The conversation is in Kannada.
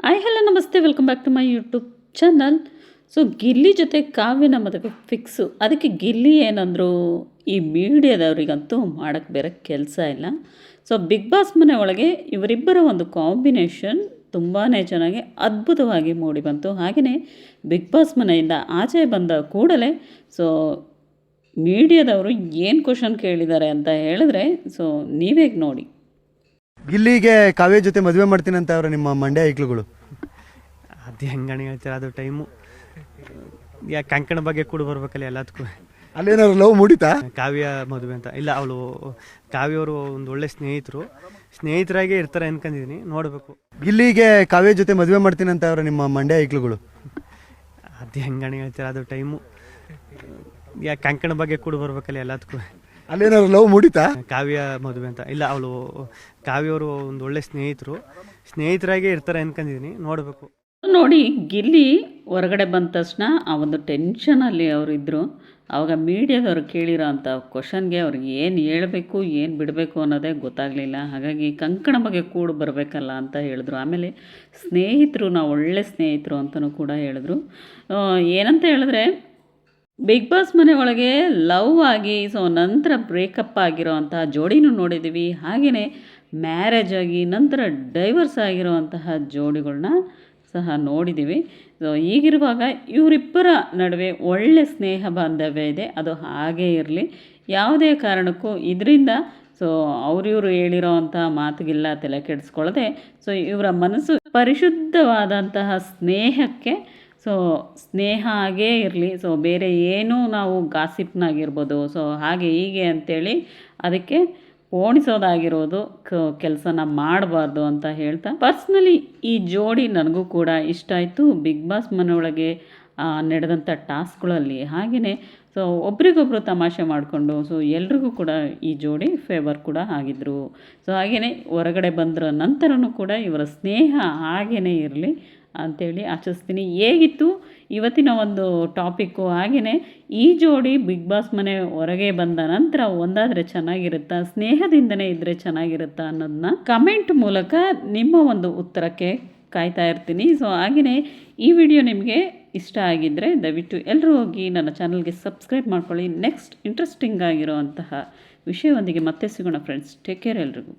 ಹಾಯ್ ಹಲೋ ನಮಸ್ತೆ, welcome back to my YouTube channel. So Gilli ಜೊತೆ ಕಾವ್ಯನ ಮದುವೆ ಫಿಕ್ಸು. ಅದಕ್ಕೆ ಗಿಲ್ಲಿ ಏನಂದರು, ಈ ಮೀಡಿಯಾದವರಿಗಂತೂ ಮಾಡೋಕ್ಕೆ ಬೇರೆ ಕೆಲಸ ಇಲ್ಲ. ಸೊ ಬಿಗ್ ಬಾಸ್ ಮನೆ ಒಳಗೆ ಇವರಿಬ್ಬರ ಒಂದು ಕಾಂಬಿನೇಷನ್ ತುಂಬಾ ಚೆನ್ನಾಗಿ ಅದ್ಭುತವಾಗಿ ಮೂಡಿ ಬಂತು. ಹಾಗೆಯೇ ಬಿಗ್ ಬಾಸ್ ಮನೆಯಿಂದ ಆಚೆ ಬಂದ ಕೂಡಲೇ ಸೊ ಮೀಡಿಯಾದವರು ಏನು ಕ್ವಶನ್ ಕೇಳಿದ್ದಾರೆ ಅಂತ ಹೇಳಿದ್ರೆ, ಸೊ ನೀವೇ ನೋಡಿ. ಗಿಲ್ಲಿಗೆ ಕಾವ್ಯ ಜೊತೆ ಮದುವೆ ಮಾಡ್ತೀನಿ ಅಂತ ಅವ್ರೆ ನಿಮ್ಮ ಮಂಡ್ಯ ಐಕ್ಳುಗಳು. ಅದು ಹೆಂಗಣಿ ಹೇಳ್ತಾರೆ, ಅದು ಟೈಮು ಯಾ ಕಂಕಣ ಬಗ್ಗೆ ಕೂಡ ಬರ್ಬೇಕಲ್ಲ ಎಲ್ಲದಕ್ಕೂ. ಅಲ್ಲೇನಾದ್ರು ಲವ್ ಮೂಡಿತಾ? ಕಾವ್ಯ ಮದುವೆ ಅಂತ ಇಲ್ಲ, ಅವಳು ಕಾವ್ಯವರು ಒಂದು ಒಳ್ಳೆ ಸ್ನೇಹಿತರಾಗೇ ಇರ್ತಾರೆ ಅನ್ಕೊಂಡಿದ್ದೀನಿ, ನೋಡಬೇಕು. ಗಿಲ್ಲಿಗೆ ಕಾವ್ಯ ಜೊತೆ ಮದುವೆ ಮಾಡ್ತೀನಿ ಅಂತ ಅವ್ರೆ ನಿಮ್ಮ ಮಂಡ್ಯ ಐಕ್ಳುಗಳು. ಅದು ಹೆಂಗಣಿ ಹೇಳ್ತಾರೆ, ಅದು ಟೈಮು ಯಾ ಕಂಕಣ ಬಗ್ಗೆ ಕೂಡ ಬರ್ಬೇಕಲ್ಲ ಎಲ್ಲದಕ್ಕೂ. ಅಲ್ಲೇನಾದ್ರು ಲವ್ ಮೂಡಿತಾ? ಕಾವ್ಯ ಮದುವೆ ಅಂತ ಇಲ್ಲ, ಅವಳು ಕಾವ್ಯವರು ಒಂದು ಒಳ್ಳೆ ಸ್ನೇಹಿತರಾಗೇ ಇರ್ತಾರೆ ಅನ್ಕೊಂಡಿದ್ದೀನಿ, ನೋಡಬೇಕು. ನೋಡಿ, ಗಿಲ್ಲಿ ಹೊರಗಡೆ ಬಂದ ತಕ್ಷಣ ಆ ಒಂದು ಟೆನ್ಷನಲ್ಲಿ ಅವರಿದ್ದರು. ಆವಾಗ ಮೀಡಿಯಾದವ್ರು ಕೇಳಿರೋ ಅಂಥ ಕ್ವಶನ್ಗೆ ಅವ್ರಿಗೆ ಏನು ಹೇಳಬೇಕು ಏನು ಬಿಡಬೇಕು ಅನ್ನೋದೇ ಗೊತ್ತಾಗಲಿಲ್ಲ. ಹಾಗಾಗಿ ಕಂಕಣ ಬಗ್ಗೆ ಕೂಡ ಬರಬೇಕಲ್ಲ ಅಂತ ಹೇಳಿದ್ರು. ಆಮೇಲೆ ಸ್ನೇಹಿತರು, ನಾವು ಒಳ್ಳೆ ಸ್ನೇಹಿತರು ಅಂತಲೂ ಕೂಡ ಹೇಳಿದ್ರು. ಏನಂತ ಹೇಳಿದ್ರೆ, ಬಿಗ್ ಬಾಸ್ ಮನೆ ಒಳಗೆ ಲವ್ ಆಗಿ ಸೊ ನಂತರ ಬ್ರೇಕಪ್ ಆಗಿರೋ ಅಂತಹ ಜೋಡಿನೂ ನೋಡಿದ್ದೀವಿ. ಹಾಗೆಯೇ ಮ್ಯಾರೇಜ್ ಆಗಿ ನಂತರ ಡೈವರ್ಸ್ ಆಗಿರೋವಂತಹ ಜೋಡಿಗಳನ್ನ ಸಹ ನೋಡಿದ್ದೀವಿ. ಸೊ ಹೀಗಿರುವಾಗ ಇವರಿಬ್ಬರ ನಡುವೆ ಒಳ್ಳೆ ಸ್ನೇಹ ಬಾಂಧವ್ಯ ಇದೆ. ಅದು ಹಾಗೇ ಇರಲಿ, ಯಾವುದೇ ಕಾರಣಕ್ಕೂ ಇದರಿಂದ ಸೊ ಅವರಿವರು ಹೇಳಿರೋ ಅಂಥ ಮಾತಿಗೆಲ್ಲ ತಲೆ ಕೆಡಿಸ್ಕೊಳ್ಳದೆ ಸೊ ಇವರ ಮನಸ್ಸು ಪರಿಶುದ್ಧವಾದಂತಹ ಸ್ನೇಹಕ್ಕೆ ಸೊ ಸ್ನೇಹ ಹಾಗೇ ಇರಲಿ. ಸೊ ಬೇರೆ ಏನೂ ನಾವು ಗಾಸಿಪ್ನಾಗಿರ್ಬೋದು ಸೊ ಹಾಗೆ ಹೀಗೆ ಅಂಥೇಳಿ ಅದಕ್ಕೆ ಪೋಣಿಸೋದಾಗಿರೋದು ಕೆಲಸನ ಮಾಡಬಾರ್ದು ಅಂತ ಹೇಳ್ತಾ, ಪರ್ಸ್ನಲಿ ಈ ಜೋಡಿ ನನಗೂ ಕೂಡ ಇಷ್ಟ ಆಯಿತು. ಬಿಗ್ ಬಾಸ್ ಮನೆಯೊಳಗೆ ನಡೆದಂಥ ಟಾಸ್ಕ್ಗಳಲ್ಲಿ ಹಾಗೆಯೇ ಸೊ ಒಬ್ರಿಗೊಬ್ಬರು ತಮಾಷೆ ಮಾಡಿಕೊಂಡು ಸೊ ಎಲ್ರಿಗೂ ಕೂಡ ಈ ಜೋಡಿ ಫೇವರ್ ಕೂಡ ಆಗಿದ್ದರು. ಸೊ ಹಾಗೆಯೇ ಹೊರಗಡೆ ಬಂದರ ನಂತರನೂ ಕೂಡ ಇವರ ಸ್ನೇಹ ಹಾಗೆಯೇ ಇರಲಿ ಅಂಥೇಳಿ ಆಶಿಸ್ತೀನಿ. ಹೇಗಿತ್ತು ಇವತ್ತಿನ ಒಂದು ಟಾಪಿಕ್ಕು, ಹಾಗೆಯೇ ಈ ಜೋಡಿ ಬಿಗ್ ಬಾಸ್ ಮನೆ ಹೊರಗೆ ಬಂದ ನಂತರ ಒಂದಾದರೆ ಚೆನ್ನಾಗಿರುತ್ತಾ, ಸ್ನೇಹದಿಂದನೇ ಇದ್ದರೆ ಚೆನ್ನಾಗಿರುತ್ತಾ ಅನ್ನೋದನ್ನ ಕಮೆಂಟ್ ಮೂಲಕ ನಿಮ್ಮ ಒಂದು ಉತ್ತರಕ್ಕೆ ಕಾಯ್ತಾ ಇರ್ತೀನಿ. ಸೊ ಹಾಗೆಯೇ ಈ ವಿಡಿಯೋ ನಿಮಗೆ ಇಷ್ಟ ಆಗಿದ್ದರೆ ದಯವಿಟ್ಟು ಎಲ್ಲರೂ ಹೋಗಿ ನನ್ನ ಚಾನಲ್ಗೆ ಸಬ್ಸ್ಕ್ರೈಬ್ ಮಾಡ್ಕೊಳ್ಳಿ. ನೆಕ್ಸ್ಟ್ ಇಂಟ್ರೆಸ್ಟಿಂಗ್ ಆಗಿರೋವಂತಹ ವಿಷಯವೊಂದಿಗೆ ಮತ್ತೆ ಸಿಗೋಣ ಫ್ರೆಂಡ್ಸ್. ಟೇಕ್ ಕೇರ್ ಎಲ್ರಿಗೂ.